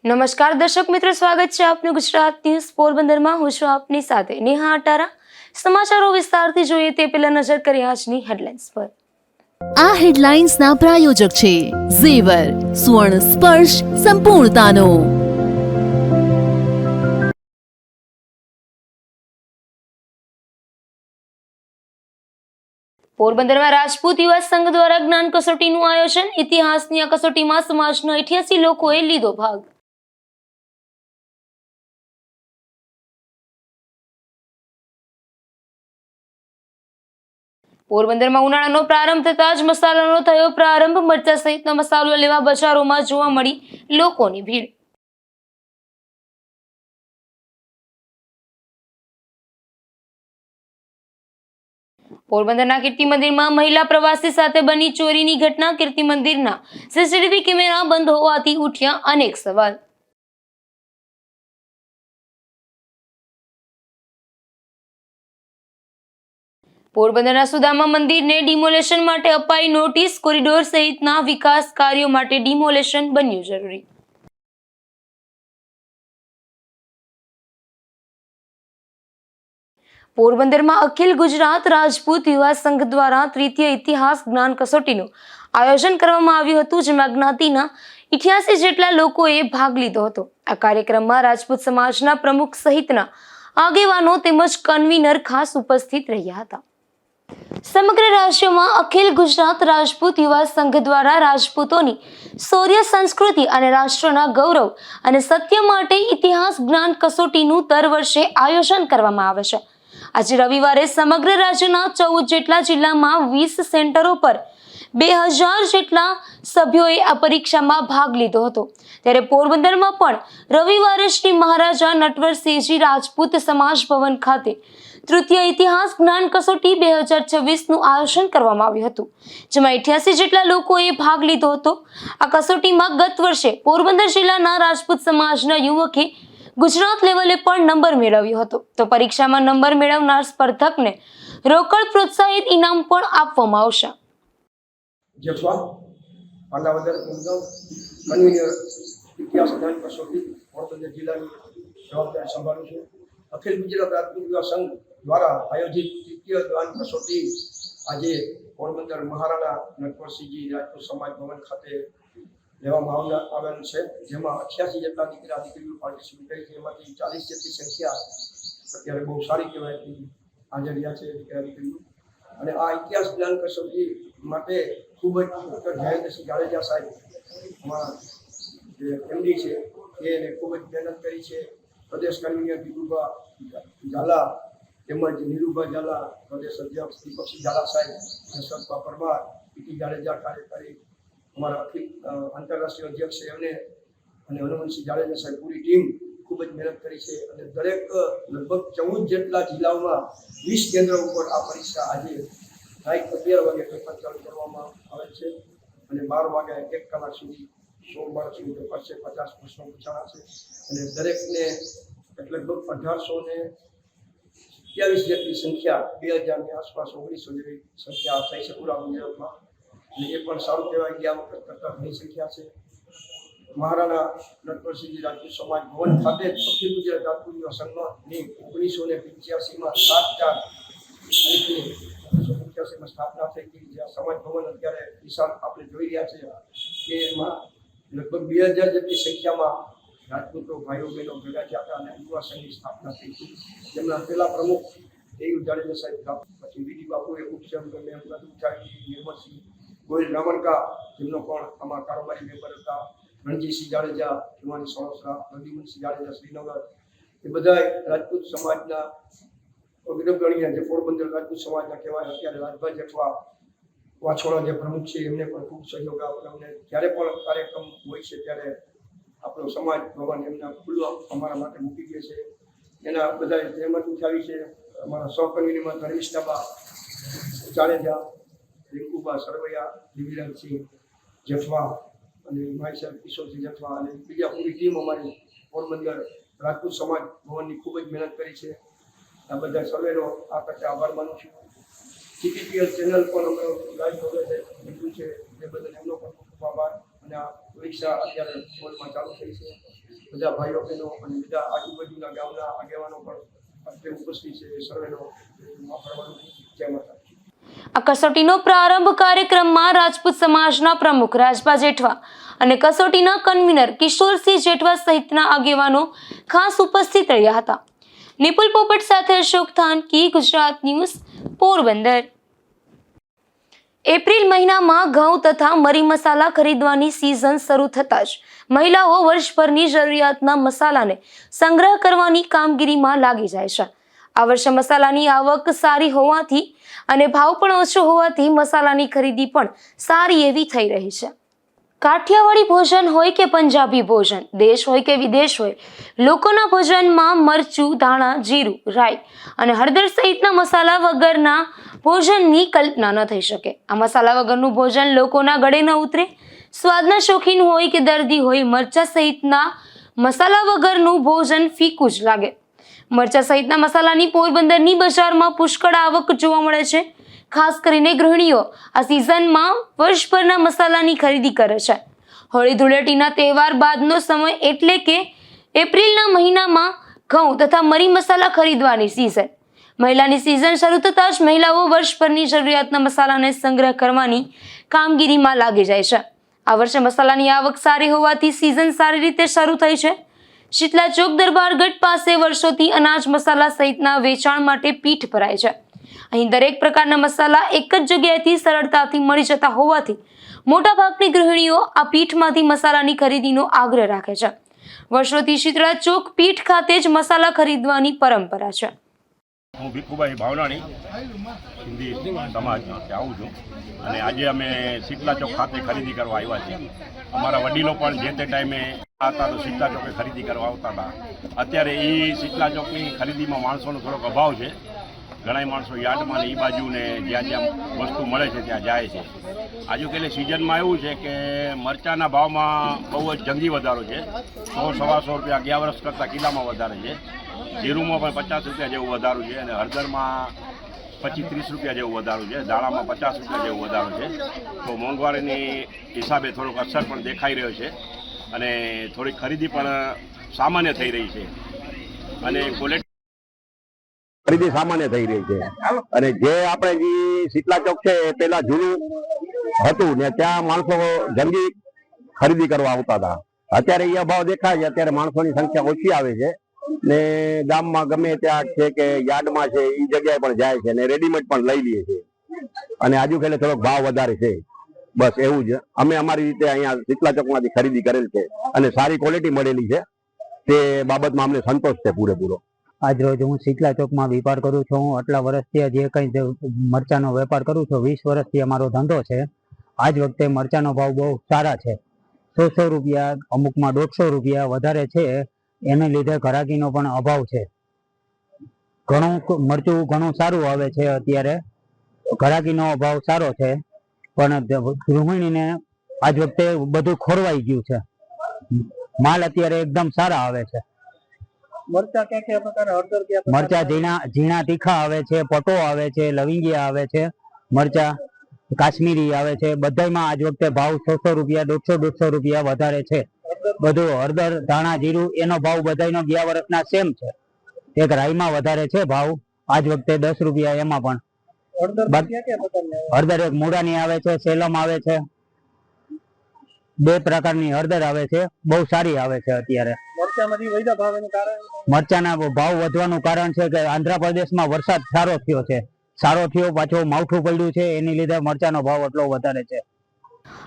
નમસ્કાર દર્શક મિત્રો, સ્વાગત છે આપનું ગુજરાત ન્યૂઝ પોરબંદરમાં। હું છું આપની સાથે નેહા અટારા। સમાચારો વિસ્તારથી જોઈએ તે પહેલા નજર કરીએ આજની હેડલાઇન્સ પર। આ હેડલાઇન્સના પ્રાયોજક છે ઝેવર, સુવર્ણ સ્પર્શ સંપૂર્ણતાનો। પોરબંદરમાં રાજપૂત યુવા સંઘ દ્વારા જ્ઞાન કસોટીનું આયોજન। ઇતિહાસની આ કસોટીમાં સમાજના 88 લોકોએ લીધો ભાગ। પોરબંદરમાં ઉનાળાનો પ્રારંભ થતા જ મસાલાનો થયો પ્રારંભ। મરચા સહિતના મસાલો લેવા બજારોમાં જોવા મળી લોકોની ભીડ। પોરબંદરના કીર્તિ મંદિરમાં મહિલા પ્રવાસી સાથે બની ચોરીની ઘટના। કીર્તિ મંદિરના સીસીટીવી કેમેરા બંધ હોવાથી ઉઠ્યા અનેક સવાલ। પોરબંદરના સુદામા મંદિરને ડિમોલેશન માટે અપાઈ નોટિસ। કોરિડોર સહિતના વિકાસ કાર્યો માટે ડિમોલેશન બન્યું જરૂરી। પોરબંદરમાં અખિલ ગુજરાત રાજપૂત યુવા સંઘ દ્વારા તૃતીય ઇતિહાસ જ્ઞાન કસોટીનું આયોજન કરવામાં આવ્યું હતું, જેમાં જ્ઞાતિના 88 જેટલા લોકોએ ભાગ લીધો હતો। આ કાર્યક્રમમાં રાજપૂત સમાજના પ્રમુખ સહિતના આગેવાનો તેમજ કન્વીનર ખાસ ઉપસ્થિત રહ્યા હતા। સમગ્ર રાજ્યમાં અખિલ ગુજરાત રાજપૂત યુવા સંઘ દ્વારા રાજપૂતોની શૌર્ય, સંસ્કૃતિ અને રાષ્ટ્રના ગૌરવ અને સત્ય માટે ઇતિહાસ જ્ઞાન કસોટીનું દર વર્ષે આયોજન કરવામાં આવે છે। આજે રવિવારે સમગ્ર રાજ્યના 14 જેટલા જિલ્લામાં 20 સેન્ટરો પર 2000 જેટલા સભ્યોએ આ પરીક્ષામાં ભાગ લીધો હતો। ત્યારે પોરબંદરમાં પણ રવિવારે શ્રી મહારાજા નટવરસિંહજી રાજપૂત સમાજ ભવન ખાતે તૃતીય ઇતિહાસ જ્ઞાન કસોટી 2026નું આયોજન કરવામાં આવ્યું હતું, જેમાં 88 જેટલા લોકોએ ભાગ લીધો હતો। આ કસોટીમાં ગત વર્ષે પોરબંદર જિલ્લાના રાજપૂત સમાજના યુવકે ગુજરાત લેવલે પણ નંબર મેળવ્યો હતો, તો પરીક્ષામાં નંબર મેળવનાર સ્પર્ધકને રોકડ પ્રોત્સાહિત ઇનામ પણ આપવામાં આવશે। જેઠવા પાંડાવદર મુંગમ કન્વીનર ઇતિહાસ જ્ઞાન કસોટી પોરબંદર જિલ્લાની જવાબદારી સંભાળું છું। અખિલ ગુજરાત રાજપૂત યુવા સંઘ દ્વારા આયોજિત તૃતીય જ્ઞાન કસોટી આજે પોરબંદર મહારાણા નટવરસિંહજી રાજપૂત સમાજ ભવન ખાતે લેવામાં આવેલ છે, જેમાં 88 જેટલા દીકરા દીકરીઓ પાર્ટિસિપેટ કરી છે। એમાંથી 40 જેટલી સંખ્યા અત્યારે બહુ સારી કહેવાય હાજર રહ્યા છે દીકરા દીકરીઓ। અને આ ઇતિહાસ જ્ઞાન કસોટી માટે ખૂબ જ ડૉક્ટર જયેન્દ્રસિંહ જાડેજા સાહેબ અમારા જે એમડી છે એને ખૂબ જ મહેનત કરી છે। પ્રદેશ કન્વીનર દીપુભા ઝાલા તેમજ નીરુભા ઝાલા, પ્રદેશ અધ્યક્ષ દીપકસિંહ ઝાલા સાહેબ, જસવંતભા પરમાર, પીટી જાડેજા કાર્યકારી અમારા આંતરરાષ્ટ્રીય અધ્યક્ષ છે એમને, અને હનુમંતસિંહ જાડેજા સાહેબ, પૂરી ટીમ ખૂબ જ મહેનત કરી છે। અને દરેક લગભગ 14 જેટલા જિલ્લાઓમાં 20 કેન્દ્ર ઉપર આ પરીક્ષા આજે રાત 11 વાગે પેપર ચાલુ કરવામાં આવે છે અને 12 વાગ્યા 1 કલાક સુધી 100 માર્ક્સની પેપર છે। 50 પ્રશ્નો પૂછાણા છે અને દરેકને એટલે લગભગ 1827 જેટલી સંખ્યા 2000ની આસપાસ 1900 જેવી સંખ્યા થઈ છે પૂરા ગુજરાતમાં, અને એ પણ સારું કહેવાય। ગયા વખત કરતાં ઘણી સંખ્યા છે। મહારાણા નટવરસિંહજી રાજપૂત સમાજ ભવન ખાતે અખિલ ગુજરાત રાજપૂત યુવા સંઘની 1985માં 7/4/1985માં સ્થાપના થઈ હતી। જે સમાજ ભવન અત્યારે વિશાળ આપણે જોઈ રહ્યા છે કે એમાં લગભગ 2000 જેટલી સંખ્યામાં રાજપૂતો ભાઈઓ બહેનો ભેગા થયા હતા અને યુવા સંઘની સ્થાપના થઈ હતી, જેમના પહેલા પ્રમુખ દેવ જાડેજા સાહેબ, પછી વીડી બાપુએ ઉપસેવક નિર્મલસિંહ ગોયલ રામણકા, જેમનો પણ આમાં કારોબારી મેમ્બર હતા, રણજીતસિંહ જાડેજા, જુવાની સોળસરા, પ્રદ્યુમનસિંહ જાડેજા શ્રીનગર, એ બધા રાજપૂત સમાજના અગ્રગણ્ય જે પોરબંદર રાજપૂત સમાજના કહેવાય અત્યારે રાજભાઈ જેઠવા વાછોડા જે પ્રમુખ છે એમને પણ ખૂબ સહયોગ આપે। અમને જ્યારે પણ કાર્યક્રમ હોય છે ત્યારે આપણો સમાજ ભવન એમના ખુલ્લો અમારા માટે મૂકી દે છે। એના બધા જહેમત ઉઠાવી છે। અમારા સહકર્મીમાં ધર્મિષ્ઠાબા જાડેજા, રિંકુબા સરવૈયા, દિવ્યાંગસિંહ જેઠવા અને મારી સાહેબ કિશોરસિંહ જેઠવા અને બીજા પૂરી ટીમ અમારી પોરબંદર રાજપૂત સમાજ ભવનની ખૂબ જ મહેનત કરી છે। આ બધા સર્વેનો આ તકે આભાર માનું છું। જીટીપીએલ ચેનલ પણ અમે લાઈવ પ્રોગ્રામ લીધું છે, એ બદલ એમનો પણ ખૂબ આભાર। અને આ પરીક્ષા અત્યારે બોર્ડમાં ચાલુ થઈ છે. બધા ભાઈઓ બહેનો અને બધા આજુબાજુના ગામના આગેવાનો પણ અત્યારે ઉપસ્થિત છે. સર્વેનો કરવાનું જય માતા. આ કસોટીનો પ્રારંભ કાર્યક્રમમાં રાજપૂત સમાજના પ્રમુખ રાજભા જેઠવા અને કસોટીના કન્વીનર કિશોરસિંહ જેઠવા સહિતના આગેવાનો ખાસ ઉપસ્થિત રહ્યા હતા. નિપુલ પોપટ સાથે અશોક થાનકી, ગુજરાત ન્યૂઝ, પોરબંદર. એપ્રિલ મહિનામાં ઘઉં તથા મરી મસાલા ખરીદવાની સિઝન શરૂ થતાં જ મહિલાઓ વર્ષભરની જરૂરિયાતના મસાલાને સંગ્રહ કરવાની કામગીરીમાં લાગી જાય છે. આ વર્ષે મસાલાની આવક સારી હોવાથી અને ભાવ પણ ઓછો હોવાથી મસાલાની ખરીદી પણ સારી એવી થઈ રહી છે. કાઠિયાવાડી ભોજન હોય કે પંજાબી ભોજન, દેશ હોય કે વિદેશ હોય, લોકોના ભોજનમાં મરચું, ધાણા, જીરું, રાઈ અને હળદર સહિતના મસાલા વગરના ભોજનની કલ્પના ન થઈ શકે. આ મસાલા વગરનું ભોજન લોકોના ગળે ન ઉતરે. સ્વાદના શોખીન હોય કે દર્દી હોય, મરચા સહિતના મસાલા વગરનું ભોજન ફીકું જ લાગે. મરચા સહિતના મસાલાની પોરબંદરની બજારમાં પુષ્કળ આવક જોવા મળે છે. ખાસ કરીને ગૃહિણીઓ આ સિઝનમાં વર્ષભરના મસાલાની ખરીદી કરે છે. હોળી ધૂળેટીના તહેવાર બાદનો સમય એટલે કે એપ્રિલના મહિનામાં ઘઉં તથા મરી મસાલા ખરીદવાની સિઝન. મહિલાની સિઝન શરૂ થતાં જ મહિલાઓ વર્ષભરની જરૂરિયાતના મસાલાને સંગ્રહ કરવાની કામગીરીમાં લાગી જાય છે. આ વર્ષે મસાલાની આવક સારી હોવાથી સિઝન સારી રીતે શરૂ થઈ છે. શીતલા ચોક દરબારગઢ પાસે વર્ષોથી અનાજ મસાલા સહિતના વેચાણ માટે પીઠ ભરાય છે. અહીં દરેક પ્રકારના મસાલા એક જ જગ્યાએથી સરળતાથી મળી જતા હોવાથી મોટાભાગની ગૃહિણીઓ આ પીઠમાંથી મસાલાની ખરીદીનો આગ્રહ રાખે છે. વર્ષોથી શીતળા ચોક પીઠ ખાતે જ મસાલા ખરીદવાની પરંપરા છે. હું ભીખુભાઈ ભાવનાણી સિંધી સમાજમાંથી આવું છું અને આજે અમે શીતલા ચોક ખાતે ખરીદી કરવા આવ્યા છીએ. અમારા વડીલો પણ જે તે ટાઈમે હતા તો શીતલા ચોકે ખરીદી કરવા આવતા હતા. અત્યારે એ શીતલા ચોકની ખરીદીમાં માણસોનો થોડોક અભાવ છે. ઘણા માણસો યાર્ડમાં ને એ બાજુ ને જ્યાં જ્યાં વસ્તુ મળે છે ત્યાં જાય છે. આજુકેલી સિઝનમાં એવું છે કે મરચાના ભાવમાં બહુ જ જંગી વધારો છે. 100-125 રૂપિયા ગયા વર્ષ કરતાં કિલ્લામાં વધારે છે. જીરુંમાં પણ 50 રૂપિયા જેવું વધારો છે અને હળદરમાં 25-30 રૂપિયા જેવું વધારો છે. દાણામાં 50 રૂપિયા જેવું વધારો છે. તો મોંઘવારીની હિસાબે થોડોક અસર પણ દેખાઈ રહ્યો છે અને થોડી ખરીદી પણ સામાન્ય થઈ રહી છે અને ક્વોલિટી ખરીદી સામાન્ય થઈ રહી છે. અને જે આપણે જે શીતલા ચોક છે એ પેલા જૂનું હતું ને ત્યાં માણસો જંગી ખરીદી કરવા આવતા હતા. અત્યારે એ અભાવ દેખાય છે. અત્યારે માણસોની સંખ્યા ઓછી આવે છે ને ગામમાં ગમે ત્યાં છે કે યાર્ડમાં છે એ જગ્યાએ પણ જાય છે ને રેડીમેડ પણ લઈ લે છે અને આજુબાજુ થોડોક ભાવ વધારે છે. બસ એવું જ અમે અમારી રીતે અહીંયા શીતલા ચોકમાંથી ખરીદી કરેલ છે અને સારી ક્વોલિટી મળેલી છે. તે બાબતમાં અમને સંતોષ છે પૂરેપૂરો. આજ રોજ હું શીતલા ચોકમાં વેપાર કરું છું. આટલા વર્ષથી જે કંઈ મરચાનો વેપાર કરું છું, 20 વર્ષથી અમારો ધંધો છે. આજ વખતે મરચાનો ભાવ બહુ સારા છે. 100 રૂપિયા, અમુકમાં 150 રૂપિયા વધારે છે. એને લીધે ઘરાકીનો પણ અભાવ છે. મરચું ઘણું સારું આવે છે. અત્યારે ઘરાકીનો અભાવ સારો છે પણ ગૃહિણીને આજ વખતે બધું ખોરવાઈ ગયું છે. માલ અત્યારે એકદમ સારા આવે છે. મરચા ઝીણા તીખા આવે છે, પટો આવે છે, લવિંગિયા આવે છે, મરચા કાશ્મીરી આવે છે. બધામાં આજ વખતે ભાવ 100 રૂપિયા, 150 રૂપિયા વધારે છે. બધું હળદર, ધાણા, જીરું એનો ભાવ બધાનો ગયા વર્ષના સેમ છે. એક રાઈમાં વધારે છે ભાવ આજ વખતે 10 રૂપિયા. એમાં પણ હળદર એક મૂળાની આવે છે, સેલમ આવે છે. 2 પ્રકારની હળદર આવે છે. બહુ સારી આવે છે. અત્યારે મરચાના ભાવ વધવાનું કારણ છે કે આંધ્રપ્રદેશમાં વરસાદ સારો થયો, પાછો માવઠું પડ્યું છે. એની લીધે મરચાનો ભાવ એટલો વધારે છે.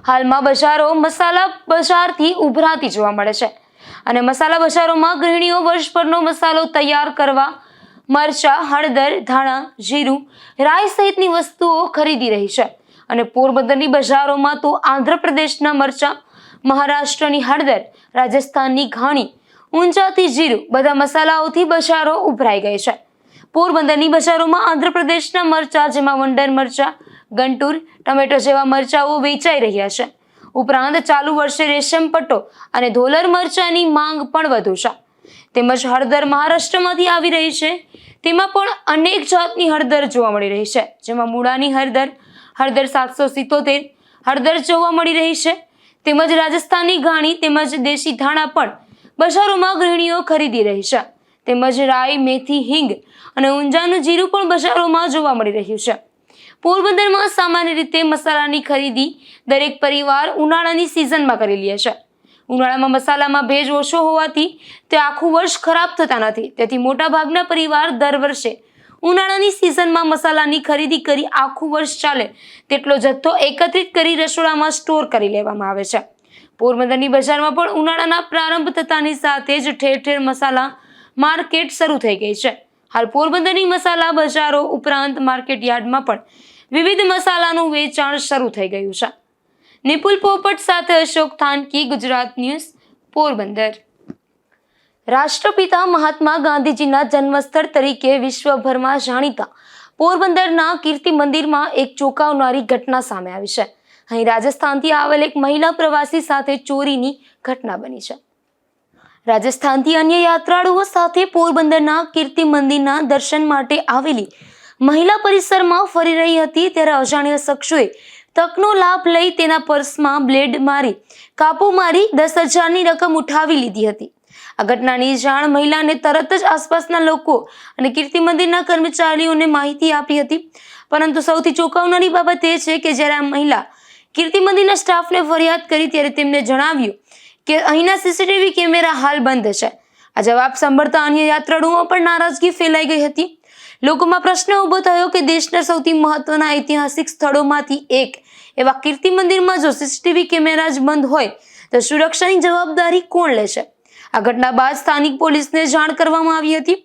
હાલમાં બજારો મસાલા બજારથી ઉભરાતી જોવા મળે છે અને મસાલા બજારોમાં ગૃહિણીઓ વર્ષભરનો મસાલો તૈયાર કરવા મરચા, હળદર, ધાણા, જીરું, રાઈ સહિતની વસ્તુઓ ખરીદી રહી છે. અને પોરબંદરની બજારોમાં તો આંધ્રપ્રદેશના મરચા, મહારાષ્ટ્રની હળદર, રાજસ્થાનની ઘાણી, ઊંચાથી જીરું બધા મસાલાઓથી બજારો ઉભરાઈ ગઈ છે. પોરબંદરની બજારોમાં આંધ્રપ્રદેશના મરચા જેમાં વંડર મરચા, ગંટુર, ટમેટો જેવા મરચાઓ વેચાઈ રહ્યા છે. ઉપરાંત ચાલુ વર્ષે રેશમ પટ્ટો અને ધોલર મરચાની માંગ પણ વધુ છે. તેમજ હળદર મહારાષ્ટ્રમાંથી આવી રહી છે. તેમાં પણ અનેક જાતની હળદર જોવા મળી રહી છે જેમાં મૂળાની હળદર 777 હળદર જોવા મળી રહી છે. તેમજ રાજસ્થાની ઘાણી તેમજ દેશી ધાણા પણ બજારોમાં ગૃહિણીઓ ખરીદી રહી છે. તેમજ રાઈ, મેથી, હિંગ અને ઊંજાનું જીરું પણ બજારોમાં જોવા મળી રહ્યું છે. પોરબંદરમાં સામાન્ય રીતે મસાલાની ખરીદી દરેક પરિવાર ઉનાળાની સિઝનમાં કરી લે છે. ઉનાળામાં મસાલામાં ભેજ ઓછો હોવાથી તે આખું વર્ષ ખરાબ થતા નથી. તેથી મોટાભાગના પરિવાર દર વર્ષે ઉનાળાની સિઝનમાં મસાલાની ખરીદી કરી આખું વર્ષ ચાલે તેટલો જથ્થો એકત્રિત કરી રસોડામાં સ્ટોર કરી લેવામાં આવે છે. પોરબંદરની બજારમાં પણ ઉનાળાના પ્રારંભ થતાની સાથે જ ઠેર ઠેર મસાલા માર્કેટ શરૂ થઈ ગઈ છે. હાલ પોરબંદરની મસાલા બજારો ઉપરાંત માર્કેટ યાર્ડમાં પણ વિવિધ મસાલાનું વેચાણ શરૂ થઈ ગયું છે. નિપુલ પોપટ સાથે અશોક થાનકી, ગુજરાત ન્યૂઝ, પોરબંદર. રાષ્ટ્રપિતા મહાત્મા ગાંધીજીના જન્મસ્થળ તરીકે વિશ્વભરમાં જાણીતા પોરબંદરના કીર્તિ મંદિરમાં એક ચોંકાવનારી ઘટના સામે આવી છે. અહીં રાજસ્થાનથી આવેલ એક મહિલા પ્રવાસી સાથે ચોરીની ઘટના બની છે. રાજસ્થાનથી અન્ય યાત્રાળુઓ સાથે પોરબંદરના કીર્તિ મંદિરના દર્શન માટે આવેલી મહિલા પરિસરમાં ફરી રહી હતી ત્યારે અજાણ્યા શખ્સોએ તકનો લાભ લઈ તેના પર્સમાં બ્લેડ મારી કાપો મારી 10,000ની રકમ ઉઠાવી લીધી હતી. આ ઘટનાની જાણ મહિલાને તરત જ આસપાસના લોકો અને કીર્તિ મંદિરના કર્મચારીઓને માહિતી આપી હતી. પરંતુ સૌથી ચોંકાવનારી બાબત એ છે કે જ્યારે આ મહિલા કીર્તિ મંદિરના સ્ટાફને ફરિયાદ કરી ત્યારે તેમને જણાવ્યું કે અહીંના સીસીટીવી કેમેરા હાલ બંધ છે. આ જવાબ સાંભળતા અન્ય યાત્રાળુઓમાં પણ નારાજગી ફેલાઈ ગઈ હતી. લોકોમાં પ્રશ્ન ઊભો થયો કે દેશના સૌથી મહત્વના ઐતિહાસિક સ્થળોમાંથી એક એવા કીર્તિ મંદિરમાં જો સીસીટીવી કેમેરા જ બંધ હોય તો સુરક્ષાની જવાબદારી કોણ લેશે? આ ઘટના બાદ સ્થાનિક પોલીસને જાણ કરવામાં આવી હતી.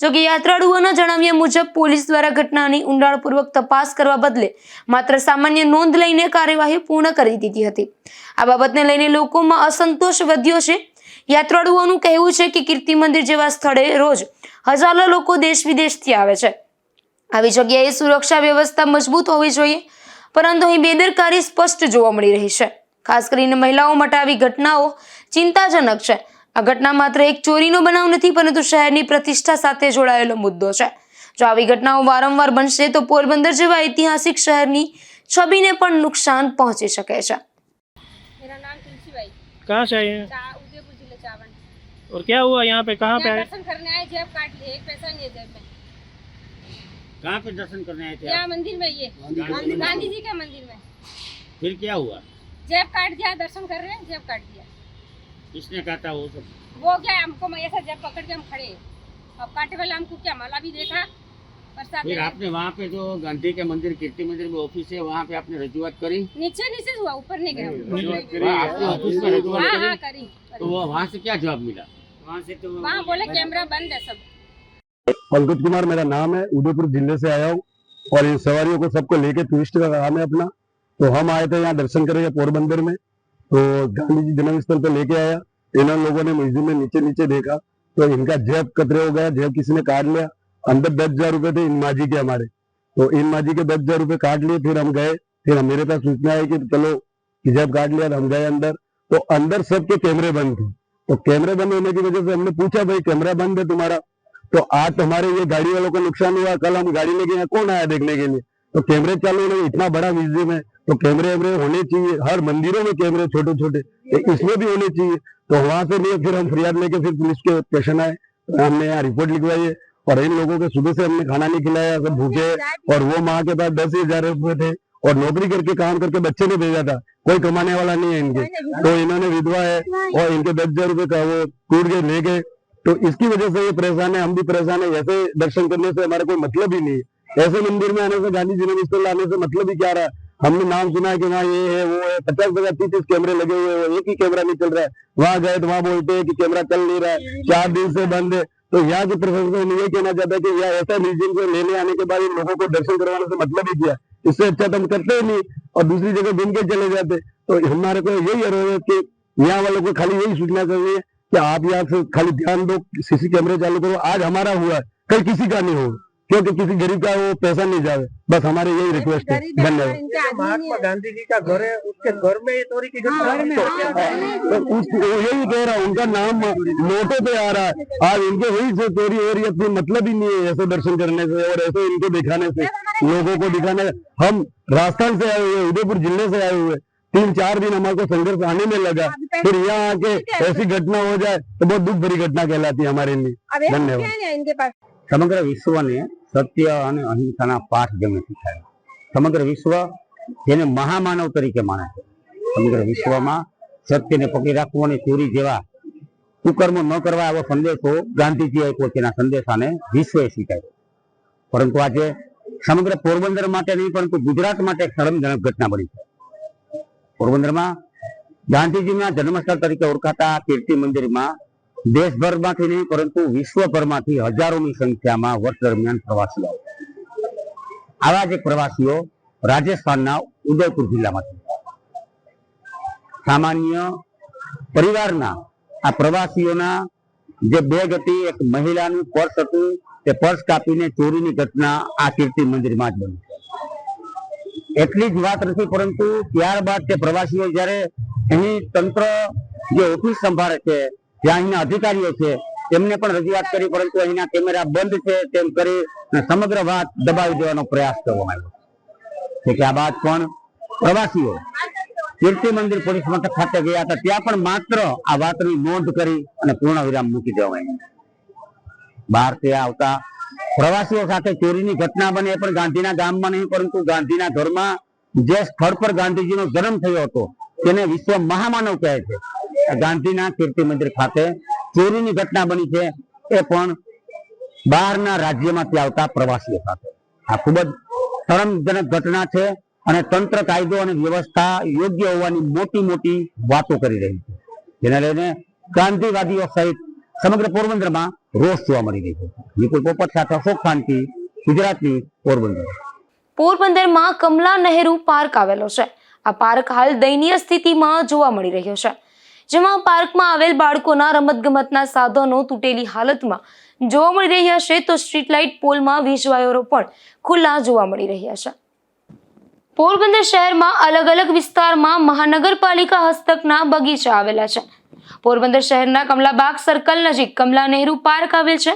જોકે યાત્રાળુઓના જણાવ્યા મુજબ પોલીસ દ્વારા ઘટનાની ઊંડાણપૂર્વક તપાસ કરવા બદલે માત્ર સામાન્ય નોંધ લઈને કાર્યવાહી પૂર્ણ કરી દીધી હતી. આ બાબતને લઈને લોકોમાં અસંતોષ વધ્યો છે. યાત્રાળુઓનું કહેવું છે કે કીર્તિ મંદિર જેવા સ્થળે રોજ હજારો લોકો દેશ વિદેશથી આવે છે. આવી જગ્યાએ સુરક્ષા વ્યવસ્થા મજબૂત હોવી જોઈએ, પરંતુ અહીં બેદરકારી સ્પષ્ટ જોવા મળી રહી છે. ખાસ કરીને મહિલાઓ માટે આવી ઘટનાઓ ચિંતાજનક છે. આ ઘટના માત્ર એક ચોરીનો બનાવ નથી, પરંતુ શહેરની પ્રતિષ્ઠા સાથે જોડાયેલો મુદ્દો છે. જો આવી ઘટનાઓ વારંવાર બનશે તો પોરબંદર જેવા ઐતિહાસિક શહેરની છબીને પણ નુકસાન પહોંચી શકે છે. मेरा नाम तुलसी बाई, कहाँ से आए हैं उदयपुर जिले चावल। और क्या हुआ यहाँ पे, कहाँ पे यहाँ आए? दर्शन करने आए, जेब काट लिए, एक पैसा नहीं है जेब में। कहाँ पे दर्शन करने आए थे आप? यहाँ मंदिर में, ये गांधी जी के मंदिर में फिर क्या हुआ? जेब काट दिया, दर्शन कर रहे हैं, जेब काट दिया। किसने काटा वो सब? वो क्या, हमको ऐसा जेब पकड़ के हम खड़े हैं। अब काटे वाला हमको क्या, माला भी देखा बरसात फिर में। आपने वहाँ पे जो गांधी के मंदिर, कीर्ति मंदिर में ऑफिस है, वहाँ पे आपने रजूआत करी? नीचे नीचे हुआ, ऊपर नहीं गया। वहाँ आपने ऑफिस में रजूआत हाँ करी? हाँ करी। तो वो वहाँ से क्या जवाब मिला? वहाँ से तो वहाँ बोले कैमरा बंद है सब। पंकज कुमार मेरा नाम है, उदयपुर जिले से आया हूँ और इन सवारियों को सबको लेके टूरिस्ट का काम है अपना। तो हम आए थे यहाँ दर्शन करेंगे पोरबंदर में, तो गांधी जी जन्म स्थल पे लेके आया। इन लोगों ने म्यूजियम में नीचे नीचे देखा तो इनका जेब कतरे हो गया, जेब किसी ने काट लिया। अंदर 10,000 रुपए थे इन माजी के हमारे, तो इन माजी के 10,000 रुपए काट लिए। फिर हम गए, फिर मेरे पास सूचना आई कि चलो जेब काट लिया, हम गए अंदर, तो अंदर सबके कैमरे बंद थे। तो कैमरे बंद होने की वजह से हमने पूछा भाई कैमरा बंद है तुम्हारा, तो आज हमारे ये गाड़ी वालों को नुकसान हुआ, कल हम गाड़ी लेके यहाँ कौन आया देखने के लिए? तो कैमरे चालू होने, इतना बड़ा म्यूजियम है तो कैमरे होने चाहिए, हर मंदिरों में कैमरे छोटे छोटे, इसमें भी होने चाहिए। तो वहां से लिए फिर हम फरियाद लेके फिर पुलिस के स्टेशन आए, हमने यहाँ रिपोर्ट लिखवाई है। और इन लोगों के सुबह से हमने खाना नहीं खिलाया, सब भूखे, और वो माँ के पास 10,000 रुपए थे और नौकरी करके काम करके बच्चे ने भेजा था, कोई कमाने वाला नहीं है इनके। तो इन्होंने विधवा है और इनके 10,000 रुपए का वो टूट गए, ले गए। तो इसकी वजह से ये परेशान है, हम भी परेशान है। ऐसे दर्शन करने से हमारा कोई मतलब ही नहीं है। ऐसे मंदिर में आने से, गांधी जन्म स्थल आने से मतलब ही क्या रहा? हमने नाम सुना है कि वहाँ ये है वो है, 50 जगह 30 कैमरे लगे हुए हैं, एक ही कैमरा नहीं चल रहा है। वहाँ गए तो वहाँ बोलते हैं कि कैमरा चल नहीं रहा है, 4 दिन से बंद है। तो यहाँ के प्रशासन ये कहना चाहता है कि यहाँ ऐसा म्यूजियम को लेने आने के बाद इन लोगों को दर्शन करवाने से मतलब ही क्या? इससे अच्छा तो हम करते ही नहीं और दूसरी जगह घूम के चले जाते। तो हमारे को यही है कि यहाँ वालों को खाली यही सूचना करनी है कि आप यहाँ से खाली ध्यान दो, सीसी कैमरे चालू करो। आज हमारा हुआ है, कल किसी का नहीं होगा, क्योंकि किसी गरीब का वो पैसा नहीं जाए। बस हमारे यही रिक्वेस्ट है। धन्यवाद। महात्मा गांधी जी का घर है, उसके घर में ये चोरी की घटना तो यही कह रहा हूँ, उनका नाम नोटों पे आ रहा है। आज इनके वही से चोरी हो रही है, कोई मतलब ही नहीं है ऐसे दर्शन करने से और ऐसे इनको दिखाने से, लोगों को दिखाने। हम राजस्थान से आए हुए, उदयपुर जिले से आए हुए, 3-4 दिन हमारे को संघर्ष आने में लगा, फिर यहाँ आके ऐसी घटना हो जाए तो बहुत दुख भरी घटना कहलाती है हमारे लिए। धन्यवाद। સમગ્ર વિશ્વને સત્ય અને અહિંસાના પાઠ જેમણે શીખાયા, સમગ્ર વિશ્વ જેને મહામાનવ તરીકે માને છે, સમગ્ર વિશ્વમાં સત્યને પકડી રાખવું અને ચોરી જેવા કુકર્મો ન કરવા એવો સંદેશો ગાંધીજી આપ્યો છે. એના સંદેશાને વિશ્વએ સ્વીકાર્યો. પરંતુ આજે સમગ્ર પોરબંદર માટે નહીં પરંતુ ગુજરાત માટે એક શરમજનક ઘટના બની છે. પોરબંદરમાં ગાંધીજીના જન્મસ્થળ તરીકે ઓળખાતા કીર્તિ મંદિરમાં દેશભરમાંથી નહીં પરંતુ વિશ્વભરમાંથી હજારોની સંખ્યામાં વર્ષ દરમિયાન પ્રવાસીઓ આવે. આવા જ એક પ્રવાસીઓ રાજસ્થાનના ઉદયપુર જિલ્લામાંથી સામાન્ય પરિવારના આ પ્રવાસીઓના જે બેગ હતી, એક મહિલાનું પર્સ હતું, તે પર્સ કાપીને ચોરીની ઘટના આ કીર્તિ મંદિરમાં જ બની છે. એટલી જ વાત નથી પરંતુ ત્યારબાદ તે પ્રવાસીઓ જ્યારે અહીં તંત્ર જે ઓફિસ સંભાળે છે, જ્યાં અહીંના અધિકારીઓ છે, તેમને પણ રજૂઆત કરી પરંતુ અહીંના કેમેરા બંધ છે તેમ કરી સમગ્ર વાત દબાવી દેવાનો પ્રયાસ કરવામાં આવ્યો છે. કે આ બાદ પણ પ્રવાસીઓ કીર્તિ મંદિર પોલીસ મથક ખાતે ગયા હતા, ત્યાં પણ માત્ર આ વાતની નોંધ કરી અને પૂર્ણ વિરામ મૂકી દેવામાં આવ્યું. બહારથી આવતા પ્રવાસીઓ સાથે ચોરીની ઘટના બને એ પણ ગાંધીના ગામમાં નહીં પરંતુ ગાંધીના ઘરમાં, જે સ્થળ પર ગાંધીજીનો જન્મ થયો હતો તેને વિશ્વ મહામાનવ કહે છે, ગાંધીના કીર્તિ મંદિર ખાતે ચોરીની ઘટના બની છે, એ પણ બહારના રાજ્યમાંથી આવતા પ્રવાસીઓ સાથે. આ ખૂબ જ શરમજનક ઘટના છે અને તંત્ર, કાયદો અને વ્યવસ્થા યોગ્ય હોવાની મોટી મોટી વાતો કરી રહી છે, જેને લઈને ગાંધીવાદીઓ સહિત સમગ્ર પોરબંદરમાં રોષ જોવા મળી રહ્યો છે. નિકુલ પોપટ સાથે અશોક ખાનકી, ગુજરાતની પોરબંદર. પોરબંદરમાં કમલા નહેરુ પાર્ક આવેલો છે. આ પાર્ક હાલ દયનીય સ્થિતિમાં જોવા મળી રહ્યો છે, જેમાં પાર્કમાં આવેલ બાળકોના રમતગમતના સાધનો તૂટેલી હાલતમાં જોવા મળી રહ્યા છે, તો સ્ટ્રીટ લાઇટ પોલમાં વીજ વાયરો પણ ખુલ્લા જોવા મળી રહ્યા છે. પોરબંદર શહેરમાં અલગ અલગ વિસ્તારમાં મહાનગરપાલિકા હસ્તકના બગીચા આવેલા છે. પોરબંદર શહેરના કમલાબાગ સર્કલ નજીક કમલા નહેરુ પાર્ક આવેલ છે.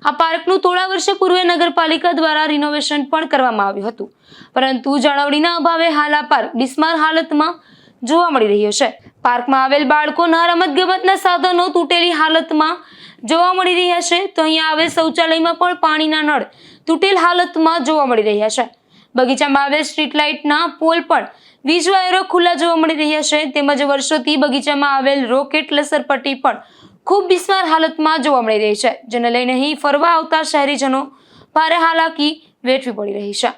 આ પાર્કનું થોડા વર્ષ પૂર્વે નગરપાલિકા દ્વારા રિનોવેશન પણ કરવામાં આવ્યું હતું, પરંતુ જાળવણીના અભાવે હાલ આ પાર્ક બિસ્માર હાલતમાં જોવા મળી રહ્યો છે. પાર્કમાં આવેલ બાળકોના રમતગમતના સાધનો તૂટેલી હાલતમાં જોવા મળી રહ્યા છે, તો અહીંયા આવેલ શૌચાલયમાં પણ પાણીના નળ તૂટેલ હાલતમાં જોવા મળી રહ્યા છે. બગીચામાં આવેલ સ્ટ્રીટ લાઇટના પોલ પણ વીજ વાયરો ખુલ્લા જોવા મળી રહ્યા છે, તેમજ વર્ષોથી બગીચામાં આવેલ રોકેટ લસરપટ્ટી પણ ખૂબ બિસ્માર હાલતમાં જોવા મળી રહી છે, જેને લઈને અહીં ફરવા આવતા શહેરીજનો ભારે હાલાકી વેઠવી પડી રહી છે.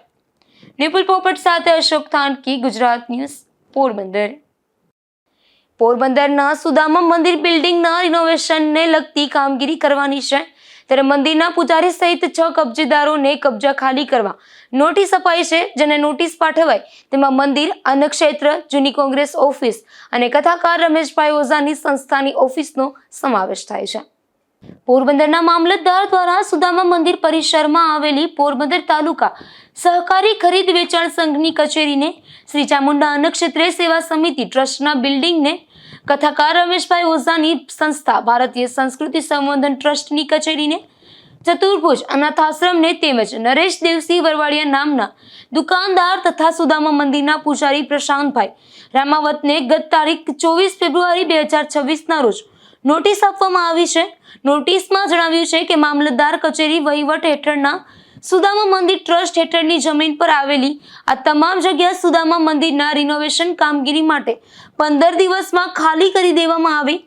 નિપુલ પોપટ સાથે અશોક થાનકી, ગુજરાત ન્યૂઝ, પોરબંદર. પોરબંદરના સુદામા મંદિર બિલ્ડિંગના રિનોવેશનને લગતી કામગીરી કરવાની છે, ત્યારે મંદિરના પૂજારી સહિત 6 કબજેદારોને કબજા ખાલી કરવા નોટિસ અપાઈ છે, જેને નોટિસ પાઠવાય તેમાં મંદિર, અન્નક્ષેત્ર, જૂની કોંગ્રેસ ઓફિસ અને કથાકાર રમેશભાઈ ઓઝાની સંસ્થાની ઓફિસનો સમાવેશ થાય છે. પોરબંદરના મામલતદાર દ્વારા સુદામા મંદિર પરિસરમાં આવેલી પોરબંદર તાલુકા સહકારી ખરીદ વેચાણ સંઘની કચેરીને, શ્રી ચામુંડા અન્નક્ષેત્રે સેવા સમિતિ ટ્રસ્ટના બિલ્ડિંગને, કથાકાર રમેશભાઈ ઓઝાની સંસ્થા ભારતીય સંસ્કૃતિ સંવર્ધન ટ્રસ્ટની કચેરીને, ચતુર્ભુજ અનાથાશ્રમને તેમજ નરેશ દેવસિંહ વરવાડિયા નામના દુકાનદાર તથા સુદામા મંદિરના પૂજારી પ્રશાંતભાઈ રામાવતને ગત તારીખ 24 ફેબ્રુઆરી 2026ના રોજ નોટિસ આપવામાં આવી છે. નોટિસમાં જણાવ્યું છે કે મામલતદાર કચેરી વહીવટ હેઠળના સુદામા મંદિર ટ્રસ્ટ હેઠળની જમીન પર આવેલી આ તમામ જગ્યા સુદામા મંદિરના રિનોવેશન કામગીરી માટે 15 દિવસમાં ખાલી કરી દેવામાં આવી.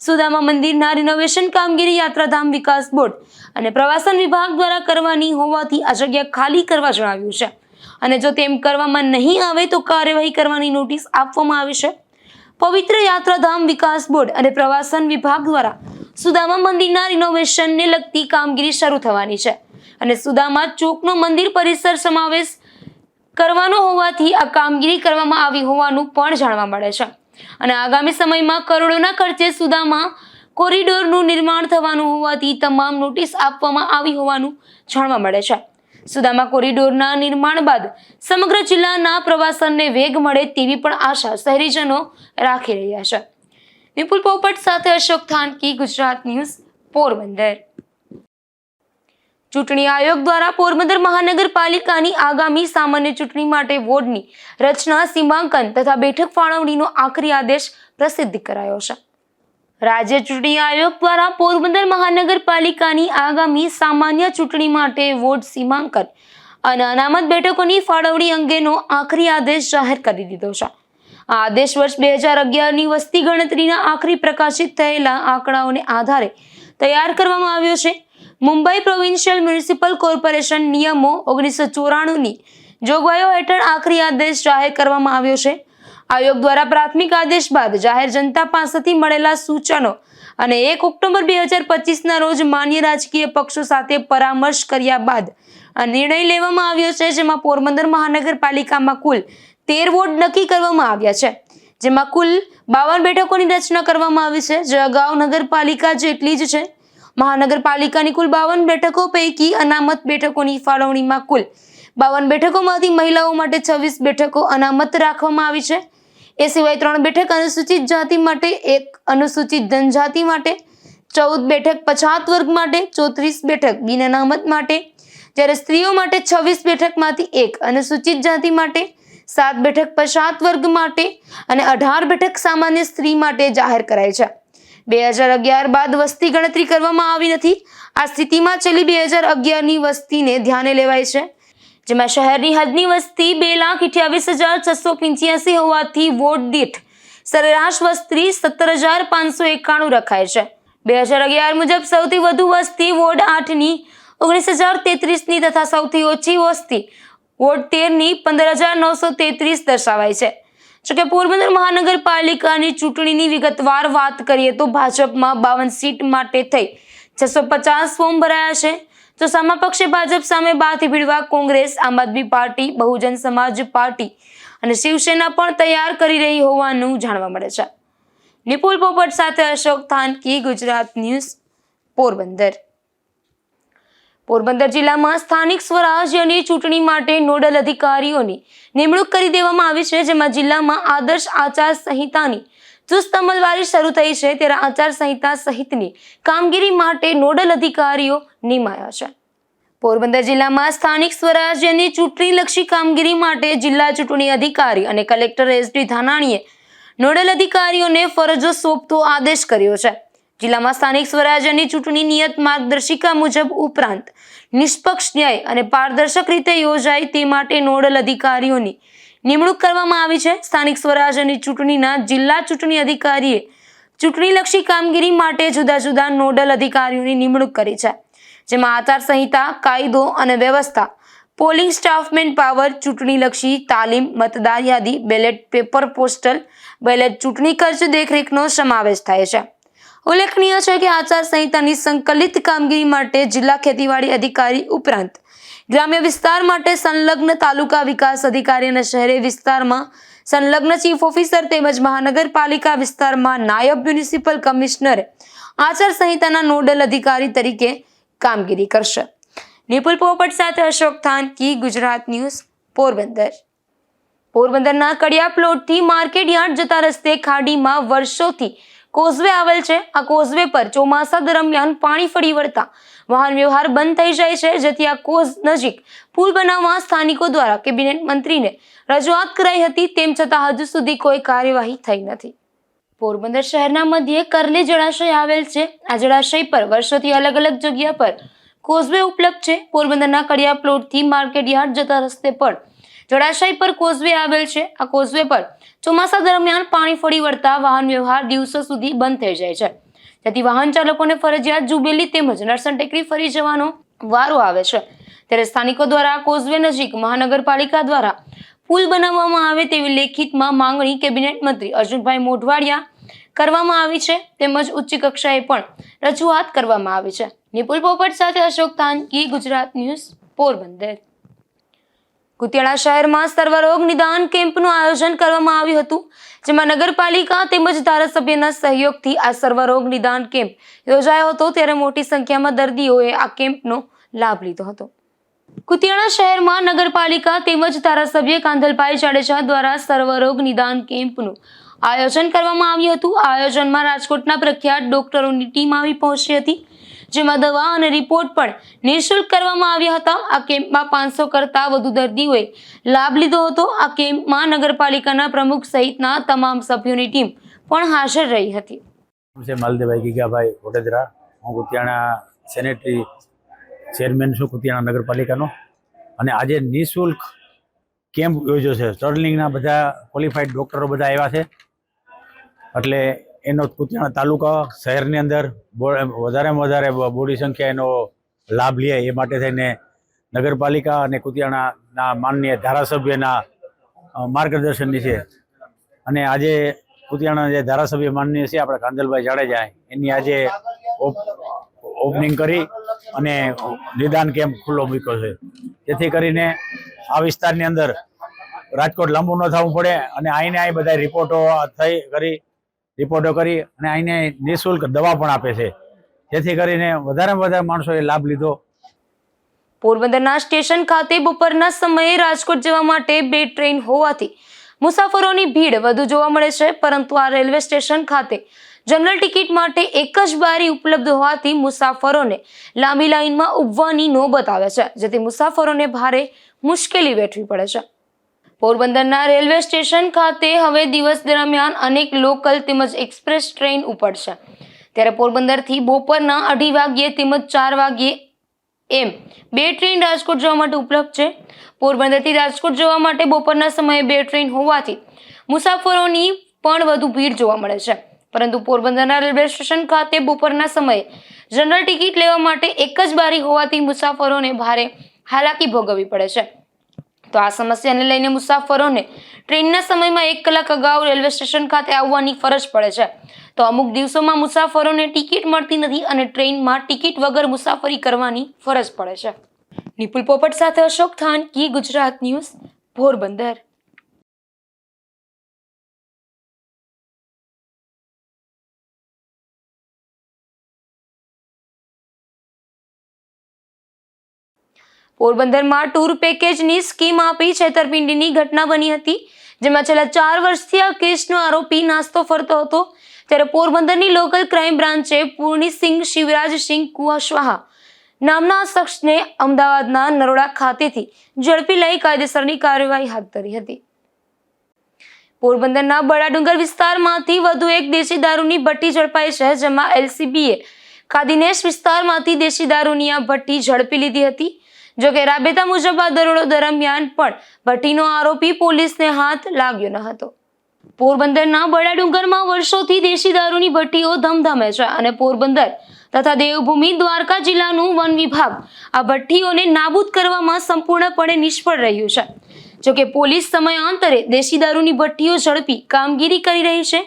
સુદામા મંદિરના રિનોવેશન કામગીરી યાત્રાધામ વિકાસ બોર્ડ અને પ્રવાસન વિભાગ દ્વારા કરવાની હોવાથી આ જગ્યા ખાલી કરવા જણાવ્યું છે, અને જો તેમ કરવામાં નહીં આવે તો કાર્યવાહી કરવાની નોટિસ આપવામાં આવી છે. પવિત્ર યાત્રાધામ વિકાસ બોર્ડ અને પ્રવાસન વિભાગ દ્વારા સુદામા મંદિરના રિનોવેશનને લગતી કામગીરી શરૂ થવાની છે, અને સુદામા ચોકનો મંદિર પરિસર સમાવેશ કરવાનો હોવાથી આ કામગીરી કરવામાં આવી હોવાનું પણ જાણવા મળે છે. અને આગામી સમયમાં કરોડોના ખર્ચે સુદામા કોરિડોરનું નિર્માણ થવાનું હોવાથી તમામ નોટિસ આપવામાં આવી હોવાનું જાણવા મળે છે. સુદામા કોરિડોરના નિર્માણ બાદ સમગ્ર જિલ્લાના પ્રવાસનને વેગ મળે તેવી પણ આશા શહેરીજનો રાખી રહ્યા છે. વિપુલ પોપટ સાથે અશોક થાનકી, ગુજરાત ન્યૂઝ, પોરબંદર. ચૂંટણી આયોગ દ્વારા પોરબંદર મહાનગરપાલિકાની આગામી સામાન્ય ચૂંટણી માટે વોર્ડની રચના, સીમાંકન તથા બેઠક ફાળવણીનો આખરી આદેશ પ્રસિદ્ધ કરાયો છે. રાજ્ય ચૂંટણી આયોગ દ્વારા પોરબંદર મહાનગરપાલિકાની આગામી સામાન્ય ચૂંટણી માટે વોર્ડ સીમાંકન અને અનામત બેઠકોની ફાળવણી અંગેનો આખરી આદેશ જાહેર કરી દીધો છે. આ આદેશ વર્ષ 2011ની વસ્તી ગણતરીના આખરી પ્રકાશિત થયેલા આંકડાઓને આધારે તૈયાર કરવામાં આવ્યો છે. મુંબઈ પ્રોવિન્શિયલ મ્યુનિસિપલ કોર્પોરેશન નિયમો 1994ની જોગવાઈઓ હેઠળ આખરી આદેશ જાહેર કરવામાં આવ્યો છે. આયોગ દ્વારા પ્રાથમિક આદેશ બાદ જાહેર જનતા પાસેથી મળેલા સૂચનો અને 1 ઓક્ટોબર 2025ના રોજ માન્ય રાજકીય પક્ષો સાથે પરામર્શ કર્યા બાદ આ નિર્ણય લેવામાં આવ્યો છે, જેમાં પોરબંદર મહાનગરપાલિકામાં કુલ 13 વોર્ડ નક્કી કરવામાં આવ્યા છે, જેમાં કુલ 52 બેઠકોની રચના કરવામાં આવી છે, જે અગાઉ નગરપાલિકા જેટલી જ છે. મહાનગરપાલિકાની કુલ 52 બેઠકો પૈકી અનામત બેઠકોની ફાળવણીમાં કુલ 52 બેઠકોમાંથી મહિલાઓ માટે 26 બેઠકો અનામત રાખવામાં આવી છે. એ સિવાય 3 બેઠક અનુસૂચિત જાતિ માટે, 1 અનુસૂચિત જનજાતિ માટે, 14 બેઠક પછાત વર્ગ માટે, 34 બેઠક બિન અનામત માટે, જ્યારે સ્ત્રીઓ માટે 26 બેઠકમાંથી 1 અનુસૂચિત જાતિ માટે, 7 બેઠક પછાત વર્ગ માટે અને 18 બેઠક સામાન્ય સ્ત્રી માટે જાહેર કરાઈ છે. 2011 બાદ વસ્તી ગણતરી કરવામાં આવી નથી. આ સ્થિતિમાં છેલ્લી 2011ની વસ્તીને ધ્યાને લેવાય છે, જેમાં શહેરની હદની વસ્તી 2,28,685 હોવાથી વોર્ડ દીઠ સરેરાશ વસ્તી 17,591 રખાય છે. 2011 મુજબ સૌથી વધુ વસ્તી વોર્ડ 8ની 19,033ની તથા સૌથી ઓછી વસ્તી વોર્ડ 13ની 15,933 દર્શાવાય છે. જોકે પોરબંદર મહાનગરપાલિકાની ચૂંટણીની વિગતવાર વાત કરીએ તો ભાજપમાં 52 સીટ માટે થઈ 650 ફોર્મ ભરાયા છે, તો સામા પક્ષે ભાજપ સામે 12 થી ભીડવા કોંગ્રેસ, આમ આદમી પાર્ટી, બહુજન સમાજ પાર્ટી અને શિવસેના પણ તૈયાર કરી રહી હોવાનું જાણવા મળે છે. નિપુલ પોપટ સાથે અશોક થાનકી, ગુજરાત ન્યૂઝ, પોરબંદર. પોરબંદર જિલ્લામાં સ્થાનિક સ્વરાજ્યની ચૂંટણી માટે નોડલ અધિકારીઓની નિમણૂક કરી દેવામાં આવી છે, જેમાં જિલ્લામાં આદર્શ આચાર સંહિતાની ચુસ્ત અમલવારી શરૂ થઈ છે, ત્યારે આચાર સંહિતા સહિતની કામગીરી માટે નોડલ અધિકારીઓ નિમાયા છે. પોરબંદર જિલ્લામાં સ્થાનિક સ્વરાજ્યની ચૂંટણીલક્ષી કામગીરી માટે જિલ્લા ચૂંટણી અધિકારી અને કલેક્ટર SD ધાનાણીએ નોડલ અધિકારીઓને ફરજો સોંપતો આદેશ કર્યો છે. જિલ્લામાં સ્થાનિક સ્વરાજ્યની ચૂંટણી નિયત માર્ગદર્શિકા મુજબ ઉપરાંત નિષ્પક્ષ, ન્યાય અને પારદર્શક રીતે યોજાય તે માટે નોડલ અધિકારીઓની નિમણૂક કરવામાં આવી છે. સ્થાનિક સ્વરાજ્યની ચૂંટણીના જિલ્લા ચૂંટણી અધિકારીએ ચૂંટણીલક્ષી કામગીરી માટે જુદા જુદા નોડલ અધિકારીઓની નિમણૂક કરી છે, જેમાં આચાર સંહિતા, કાયદો અને વ્યવસ્થા, પોલિંગ સ્ટાફ મેન પાવર, ચૂંટણીલક્ષી તાલીમ, મતદાર યાદી, બેલેટ પેપર, પોસ્ટલ બેલેટ, ચૂંટણી ખર્ચ દેખરેખનો સમાવેશ થાય છે. ઉલ્લેખનીય છે કે આચાર સંહિતાની સંકલિત કામગીરી માટે જિલ્લા ખેતીવાડી અધિકારી ઉપરાંત ગ્રામ્ય વિસ્તાર માટે સંલગ્ન તાલુકા વિકાસ અધિકારી અને શહેરી વિસ્તારમાં સંલગ્ન ચીફ ઓફિસર તેમજ મહાનગરપાલિકા વિસ્તારમાં નાયબ મ્યુનિસિપલ કમિશનરે આચાર સંહિતાના નોડલ અધિકારી તરીકે કામગીરી કરશે. નિપુલ પોપટ સાથે અશોક થાનકી, ગુજરાત ન્યૂઝ, પોરબંદર. પોરબંદરના કડિયા પ્લોટથી માર્કેટ યાર્ડ જતા રસ્તે ખાડીમાં વર્ષોથી કોઝવે આવેલ છે. આ કોઝવે પર ચોમાસા દરમિયાન પાણી ફરી વળતા વાહન વ્યવહાર બંધ થઈ જાય છે, જેથી આ કોઝ નજીક પુલ બનાવવા સ્થાનિકો દ્વારા કેબિનેટ મંત્રીને રજૂઆત કરાઈ હતી, તેમ છતાં હજુ સુધી કોઈ કાર્યવાહી થઈ નથી. પોરબંદર શહેરના મધ્યે કરલી જળાશય આવેલ છે. આ જળાશય પર વર્ષોથી અલગ અલગ જગ્યા પર કોઝવે ઉપલબ્ધ છે. પોરબંદરના કડિયા પ્લોટથી માર્કેટ યાર્ડ જતા રસ્તે પર જળાશય પર કોઝવે આવેલ છે. આ કોઝવે પર ચોમાસા દરમિયાન પાણી ફરી વળતા વાહન વ્યવહાર દિવસો સુધી બંધ થઈ જાય છે, જેથી વાહન ચાલકોને ફરજિયાત જુબેલી તેમજ નરસણ ટેકરી ફરી જવાનો વારો આવે છે. ત્યારે સ્થાનિકો દ્વારા આ કોઝવે નજીક મહાનગરપાલિકા દ્વારા પુલ બનાવવામાં આવે તેવી લેખિતમાં માંગણી કેબિનેટ મંત્રી અર્જુનભાઈ મોઢવાડિયા કરવામાં આવી છે, તેમજ ઉચ્ચ કક્ષાએ પણ રજૂઆત કરવામાં આવી છે. નિપુલ પોપટ સાથે અશોક થાનકી, ગુજરાત ન્યૂઝ, પોરબંદર. કુતિયાણા શહેરમાં સર્વરોગ નિદાન કેમ્પનું આયોજન કરવામાં આવ્યું હતું, જેમાં નગરપાલિકા તેમજ ધારાસભ્યના સહયોગથી આ સર્વરોગ નિદાન કેમ્પ યોજાયો હતો, ત્યારે મોટી સંખ્યામાં દર્દીઓએ આ કેમ્પનો લાભ લીધો હતો. કુતિયાણા શહેરમાં નગરપાલિકા તેમજ ધારાસભ્ય કાંધલભાઈ જાડેજા દ્વારા સર્વરોગ નિદાન કેમ્પનું આયોજન કરવામાં આવ્યું હતું. આ આયોજનમાં રાજકોટના પ્રખ્યાત ડોક્ટરોની ટીમ આવી પહોંચી હતી, જેમાં દવા અને રિપોર્ટ પણ નિઃશુલ્ક કરવામાં આવ્યા હતા. આ કેમ્પમાં 500 કરતા વધુ દર્દીઓએ લાભ લીધો હતો. આ કેમ્પમાં નગરપાલિકાના પ્રમુખ સહિતના તમામ સભ્યોની ટીમ પણ હાજર રહી હતી. માલદેવભાઈ ગીગાભાઈ વડોદરા, હું કુતિયાણા સેનેટરી ચેરમેન છું, કુતિયાણા નગરપાલિકાનો. અને આજે નિઃશુલ્ક કેમ્પ યોજ્યો છે. સ્ટર્લિંગના બધા ક્વોલિફાઈડ ડૉક્ટરો બધા આવ્યા છે, એટલે એનો કુતિયાણા તાલુકા શહેરની અંદર વધારેમાં વધારે બોડી સંખ્યા એનો લાભ લે એ માટે થઈને નગરપાલિકા અને કુતિયાણાના માનનીય ધારાસભ્યના માર્ગદર્શનની છે. અને આજે કુતિયાણા જે ધારાસભ્ય માનનીય છે આપણા કાંદલભાઈ જાડેજા, એની આજે ઓપનિંગ કરી અને નિદાન કેમ્પ ખુલ્લો મૂક્યો છે, જેથી કરીને આ વિસ્તારની અંદર રાજકોટ લાંબુ ન થવું પડે અને અહીંને અહીં બધા રિપોર્ટો કરી અને અહીંને નિઃશુલ્ક દવા પણ આપે છે, જેથી કરીને વધારેમાં વધારે માણસોએ લાભ લીધો. પોરબંદરના સ્ટેશન ખાતે બપોરના સમયે રાજકોટ જવા માટે 2 ટ્રેન હોવાથી મુસાફરોની ભીડ વધુ જોવા મળે છે, પરંતુ આ રેલવે સ્ટેશન ખાતે જનરલ ટિકિટ માટે એક જ બારી ઉપલબ્ધ હોવાથી મુસાફરોને લાંબી લાઈનમાં ઊભવાની નોબત આવે છે, જેથી મુસાફરોને ભારે મુશ્કેલી વેઠવી પડે છે. પોરબંદરના રેલવે સ્ટેશન ખાતે હવે દિવસ દરમિયાન અનેક લોકલ તેમજ એક્સપ્રેસ ટ્રેન ઉપડશે, ત્યારે પોરબંદરથી બપોરના 2:30 વાગ્યે તેમજ 4 વાગ્યે એમ 2 ટ્રેન રાજકોટ જવા માટે ઉપલબ્ધ છે. પોરબંદરથી રાજકોટ જવા માટે બપોરના સમયે 2 ટ્રેન હોવાથી મુસાફરોની પણ વધુ ભીડ જોવા મળે છે, પરંતુ પોરબંદરના રેલવે સ્ટેશન ખાતે બપોરના સમયે જનરલ ટિકિટ લેવા માટે એક જ બારી હોવાથી મુસાફરોને ભારે હાલાકી ભોગવવી પડે છે. તો આ સમસ્યાને લઈને મુસાફરોને ટ્રેનના સમયમાં 1 કલાક અગાઉ રેલવે સ્ટેશન ખાતે આવવાની ફરજ પડે છે. તો અમુક દિવસોમાં મુસાફરોને ટિકિટ મળતી નથી અને ટ્રેનમાં ટિકિટ વગર મુસાફરી કરવાની ફરજ પડે છે. નિપુલ પોપટ સાથે અશોક થાનકી, ગુજરાત ન્યૂઝ, પોરબંદર. પોરબંદરમાં ટૂર પેકેજની સ્કીમ આપી છેતરપિંડીની ઘટના બની હતી, જેમાં છેલ્લા 4 વર્ષથી આ કેસનો આરોપી નાસ્તો ફરતો હતો. ત્યારે પોરબંદરની લોકલ ક્રાઇમ બ્રાન્ચે પૂર્ણિસિંહ શિવરાજસિંહ કુશવાહા નામના શખ્સને અમદાવાદના નરોડા ખાતેથી ઝડપી લઈ કાયદેસરની કાર્યવાહી હાથ ધરી હતી. પોરબંદરના બડાડુંગર વિસ્તારમાંથી વધુ એક દેશી દારૂની ભઠ્ઠી ઝડપાઈ છે, જેમાં એલસીબીએ કાદીનેશ વિસ્તારમાંથી દેશી દારૂની આ ભઠ્ઠી ઝડપી લીધી હતી. જોકે રાબેતા મુજબ આ દરોડો દરમિયાન પણ ભઠ્ઠીનો આરોપી પોલીસને હાથ લાગ્યો ન હતો. પોરબંદરના બડાડુંગરમાં વર્ષોથી દેશી દારૂની ભઠ્ઠીઓ ધમધમે છે અને પોરબંદર તથા દેવભૂમિ દ્વારકા જિલ્લાનું વન વિભાગ આ ભઠ્ઠીઓને નાબૂદ કરવામાં સંપૂર્ણપણે નિષ્ફળ રહ્યું છે. જોકે પોલીસ સમયાંતરે દેશી દારૂની ભઠ્ઠીઓ ઝડપી કામગીરી કરી રહી છે,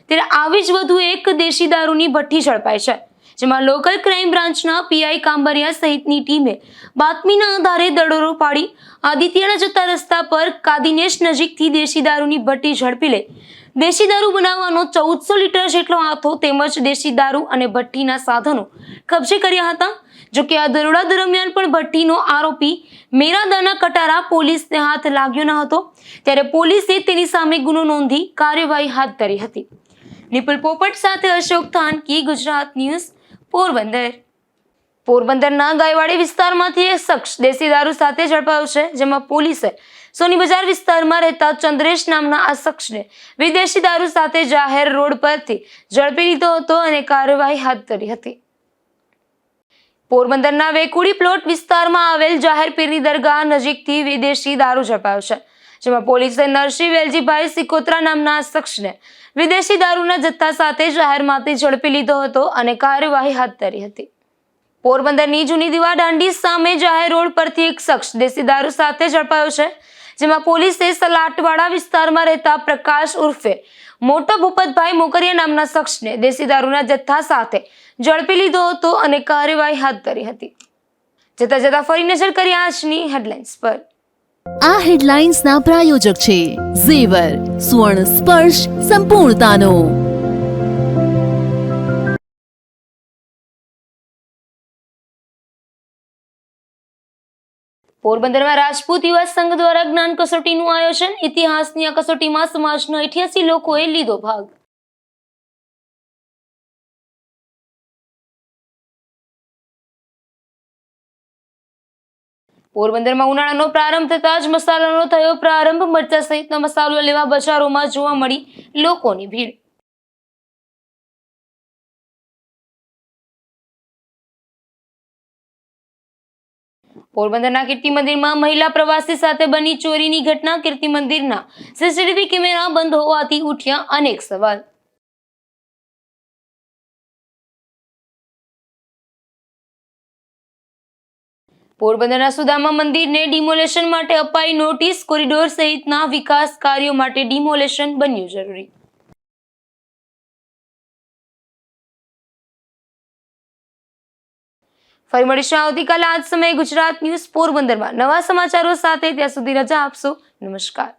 ત્યારે આવી જ વધુ એક દેશી દારૂની ભઠ્ઠી ઝડપાઈ છે, જેમાં લોકલ ક્રાઇમ બ્રાન્ચના પીઆઈ કાંબરિયા સહિતની ટીમે બાતમીના આધારે દરોડો પાડી આદિત્યના જતા રસ્તા પર કાદીનેશ નજીકથી દેશી દારૂની ભઠ્ઠી ઝડપી લઈ દેશી દારૂ બનાવવાનો 1400 લીટર જેટલો આથો તેમજ દેશી દારૂ અને ભઠ્ઠીના સાધનો કબજે કર્યા હતા. જોકે આ દરોડા દરમિયાન પણ ભઠ્ઠીનો આરોપી મેરાદાના કટારા પોલીસને હાથ લાગ્યો ન હતો, ત્યારે પોલીસે તેની સામે ગુનો નોંધી કાર્યવાહી હાથ ધરી હતી. નિપુલ પોપટ સાથે અશોક થાનકી, ગુજરાત ન્યૂઝ, પોરબંદર. પોરબંદરના ગાયવાડી વિસ્તારમાંથી એક શખ્સ દેશી દારૂ સાથે ઝડપાયો છે, જેમાં પોલીસે સોની બજાર વિસ્તારમાં રહેતા ચંદ્રેશ નામના આ શખ્સને વિદેશી દારૂ સાથે જાહેર રોડ પરથી ઝડપી લીધો હતો અને કાર્યવાહી હાથ ધરી હતી. પોરબંદરના વેકુડી પ્લોટ વિસ્તારમાં આવેલ જાહેર પીરની દરગાહ નજીકથી વિદેશી દારૂ ઝડપાયો છે, જેમાં પોલીસે નરસિંહ વેલજીભાઈ સિકોત્રા નામના આ શખ્સને વિદેશી દારૂના જથ્થા સાથે જાહેરમાંથી ઝડપી લીધો હતો અને કાર્યવાહી હાથ ધરી હતી. પોરબંદરની જૂની દીવા દાંડી સામે જાહેર રોડ પરથી એક શખ્સ દેશી દારૂ સાથે ઝડપાયો છે, જેમાં પોલીસે સલાટવાડા વિસ્તારમાં રહેતા પ્રકાશ ઉર્ફે મોટા ભૂપતભાઈ મોકરિયા નામના શખ્સને દેશી દારૂના જથ્થા સાથે ઝડપી લીધો હતો અને કાર્યવાહી હાથ ધરી હતી. જતા ફરી નજર કરીએ આજની હેડલાઇન્સ પર. આ હેડલાઇન્સના પ્રાયોજક છે ઝેવર, સ્વર્ણ સ્પર્શ સંપૂર્ણતાનો. પોરબંદરમાં રાજપૂત યુવા સંઘ દ્વારા જ્ઞાન કસોટીનું આયોજન. ઇતિહાસની આ કસોટીમાં સમાજના 88 લોકોએ લીધો ભાગ. પોરબંદરમાં ઉનાળાનો પ્રારંભ થતાં જ મસાલાનો થયો પ્રારંભ. મરચા સહિતના મસાલો લેવા બજારોમાં જોવા મળી લોકોની ભીડ. પોરબંદરના કીર્તિ મંદિરમાં મહિલા પ્રવાસી સાથે બની ચોરીની ઘટના. કીર્તિ મંદિરના સીસીટીવી કેમેરા બંધ હોવાથી ઉઠ્યા અનેક સવાલ. પોરબંદરના સુદામા મંદિરને ડિમોલેશન માટે અપાઈ નોટિસ. કોરિડોર સહિતના વિકાસ કાર્યો માટે ડિમોલેશન બન્યું જરૂરી. ફરી મળીશું આવતીકાલે આ જ સમયે ગુજરાત ન્યૂઝ પોરબંદરમાં નવા સમાચારો સાથે. ત્યાં સુધી રજા આપશો. નમસ્કાર.